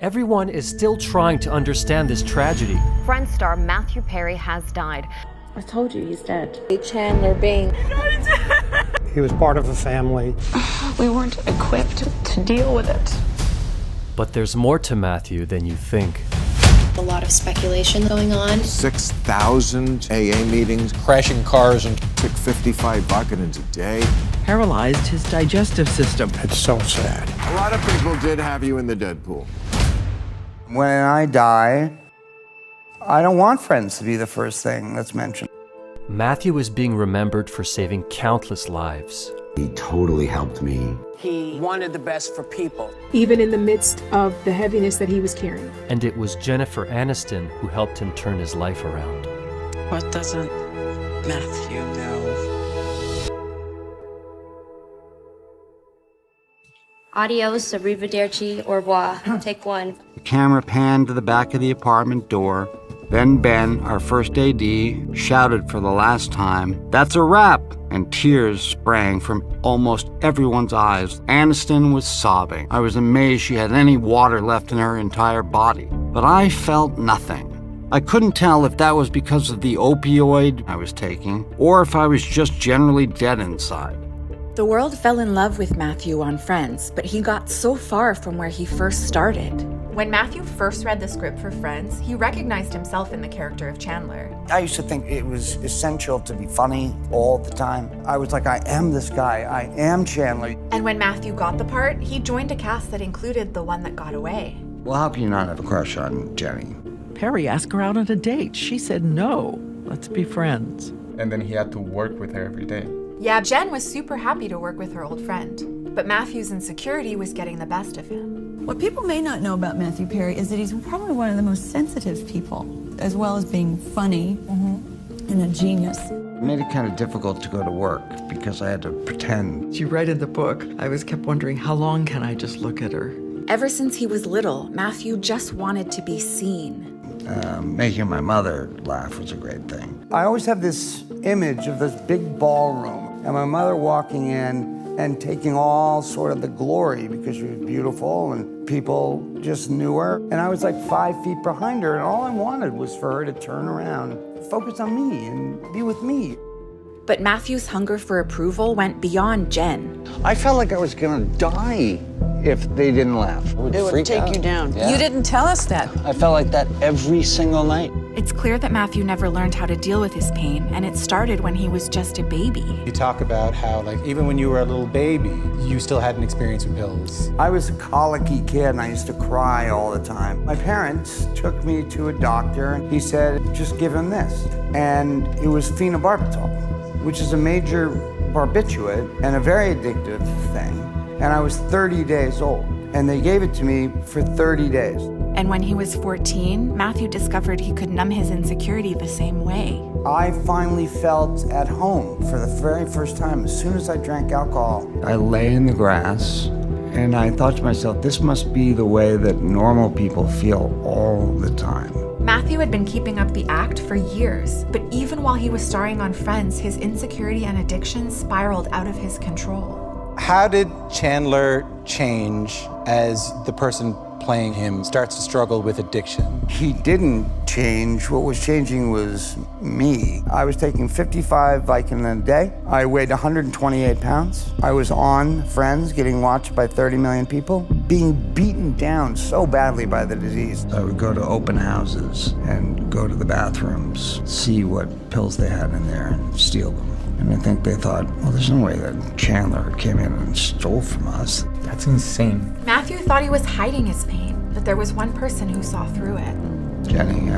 Everyone is still trying to understand this tragedy. Friends star Matthew Perry has died. I told you he's dead. Chandler Bing. He was part of a family. We weren't equipped to deal with it. But there's more to Matthew than you think. A lot of speculation going on. 6,000 AA meetings, crashing cars, and took 55 Vicodins a day. Paralyzed his digestive system. It's so sad. A lot of people did have you in the dead pool. When I die, I don't want friends to be the first thing that's mentioned. Matthew is being remembered for saving countless lives. He totally helped me. He wanted the best for people. Even in the midst of the heaviness that he was carrying. And it was Jennifer Aniston who helped him turn his life around. What doesn't Matthew know? Adios, arrivederci, au revoir. Take one. The camera panned to the back of the apartment door. Then Ben, our first AD, shouted for the last time, "That's a wrap!" And tears sprang from almost everyone's eyes. Aniston was sobbing. I was amazed she had any water left in her entire body. But I felt nothing. I couldn't tell if that was because of the opioid I was taking, or if I was just generally dead inside. The world fell in love with Matthew on Friends, but he got so far from where he first started. When Matthew first read the script for Friends, he recognized himself in the character of Chandler. I used to think it was essential to be funny all the time. I was like, I am this guy. I am Chandler. And when Matthew got the part, he joined a cast that included the one that got away. Well, how can you not have a crush on Jenny? Perry asked her out on a date. She said no. Let's be friends. And then he had to work with her every day. Yeah, Jen was super happy to work with her old friend. But Matthew's insecurity was getting the best of him. What people may not know about Matthew Perry is that he's probably one of the most sensitive people, as well as being funny and a genius. It made it kind of difficult to go to work because I had to pretend. You write in the book, I was kept wondering, how long can I just look at her? Ever since he was little, Matthew just wanted to be seen. Making my mother laugh was a great thing. I always have this image of this big ballroom and my mother walking in and taking all sort of the glory because she was beautiful and people just knew her. And I was like 5 feet behind her and all I wanted was for her to turn around, focus on me and be with me. But Matthew's hunger for approval went beyond Jen. I felt like I was gonna die if they didn't laugh. It would take you down. Yeah. You didn't tell us that. I felt like that every single night. It's clear that Matthew never learned how to deal with his pain, and it started when he was just a baby. You talk about how, like, even when you were a little baby, you still hadn't experienced pills. I was a colicky kid and I used to cry all the time. My parents took me to a doctor and he said, just give him this. And it was phenobarbital, which is a major barbiturate and a very addictive thing. And I was 30 days old, and they gave it to me for 30 days. And when he was 14, Matthew discovered he could numb his insecurity the same way. I finally felt at home for the very first time. As soon as I drank alcohol, I lay in the grass, and I thought to myself, this must be the way that normal people feel all the time. Matthew had been keeping up the act for years, but even while he was starring on Friends, his insecurity and addiction spiraled out of his control. How did Chandler change as the person playing him starts to struggle with addiction? He didn't change. What was changing was me. I was taking 55 Vicodin a day. I weighed 128 pounds. I was on Friends, getting watched by 30 million people, being beaten down so badly by the disease. I would go to open houses and go to the bathrooms, see what pills they had in there and steal them. And I think they thought, well, there's no way that Chandler came in and stole from us. That's insane. Matthew thought he was hiding his pain, but there was one person who saw through it. Jenny,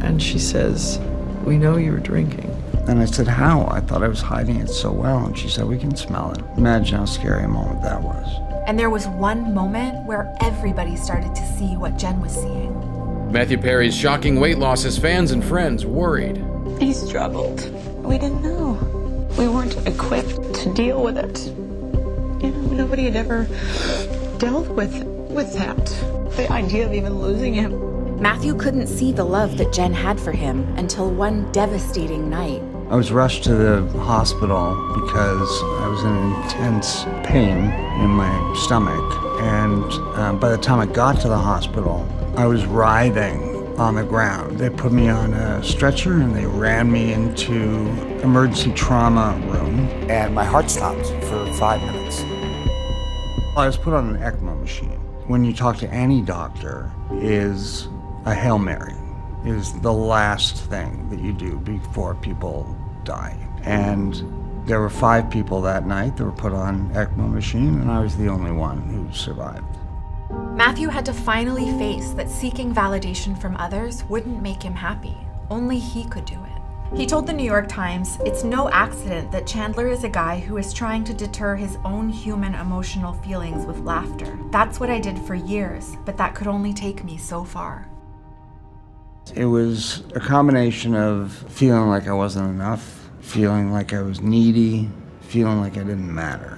And she says, we know you were drinking. And I said, how? I thought I was hiding it so well. And she said, we can smell it. Imagine how scary a moment that was. And there was one moment where everybody started to see what Jen was seeing. Matthew Perry's shocking weight loss has fans and friends worried. He struggled. We didn't know. We weren't equipped to deal with it. You know, nobody had ever dealt with that. The idea of even losing him. Matthew couldn't see the love that Jen had for him until one devastating night. I was rushed to the hospital because I was in intense pain in my stomach. And by the time I got to the hospital, I was writhing on the ground. They put me on a stretcher and they ran me into emergency trauma room. And my heart stopped for 5 minutes. I was put on an ECMO machine. When you talk to any doctor, is a Hail Mary, is the last thing that you do before people die. And there were 5 people that night that were put on ECMO machine, and I was the only one who survived. Matthew had to finally face that seeking validation from others wouldn't make him happy. Only he could do it. He told the New York Times, "It's no accident that Chandler is a guy who is trying to deter his own human emotional feelings with laughter. That's what I did for years, but that could only take me so far." It was a combination of feeling like I wasn't enough, feeling like I was needy, feeling like I didn't matter.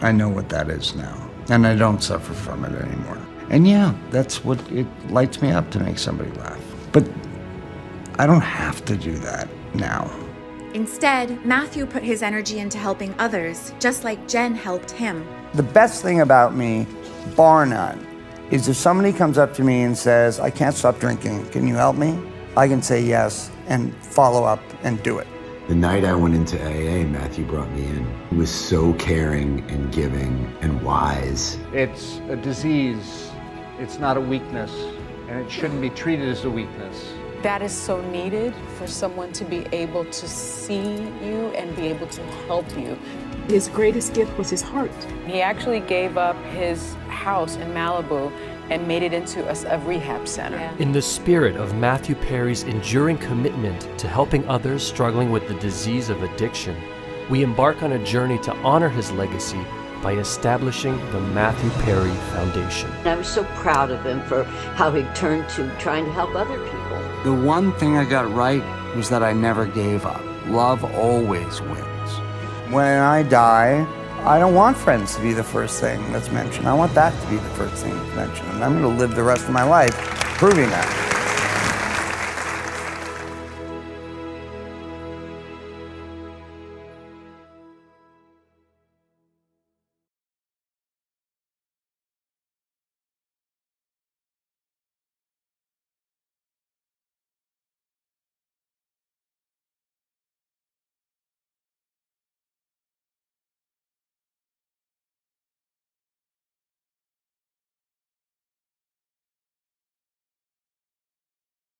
I know what that is now, and I don't suffer from it anymore. And yeah, that's what it lights me up, to make somebody laugh. But I don't have to do that now. Instead, Matthew put his energy into helping others, just like Jen helped him. The best thing about me, bar none, is if somebody comes up to me and says, "I can't stop drinking, can you help me?" I can say yes and follow up and do it. The night I went into AA, Matthew brought me in. He was so caring and giving and wise. It's a disease. It's not a weakness, and it shouldn't be treated as a weakness. That is so needed for someone to be able to see you and be able to help you. His greatest gift was his heart. He actually gave up his house in Malibu and made it into a rehab center. In the spirit of Matthew Perry's enduring commitment to helping others struggling with the disease of addiction, we embark on a journey to honor his legacy by establishing the Matthew Perry Foundation. I was so proud of him for how he turned to trying to help other people. The one thing I got right was that I never gave up. Love always wins. When I die, I don't want friends to be the first thing that's mentioned. I want that to be the first thing that's mentioned. And I'm going to live the rest of my life proving that.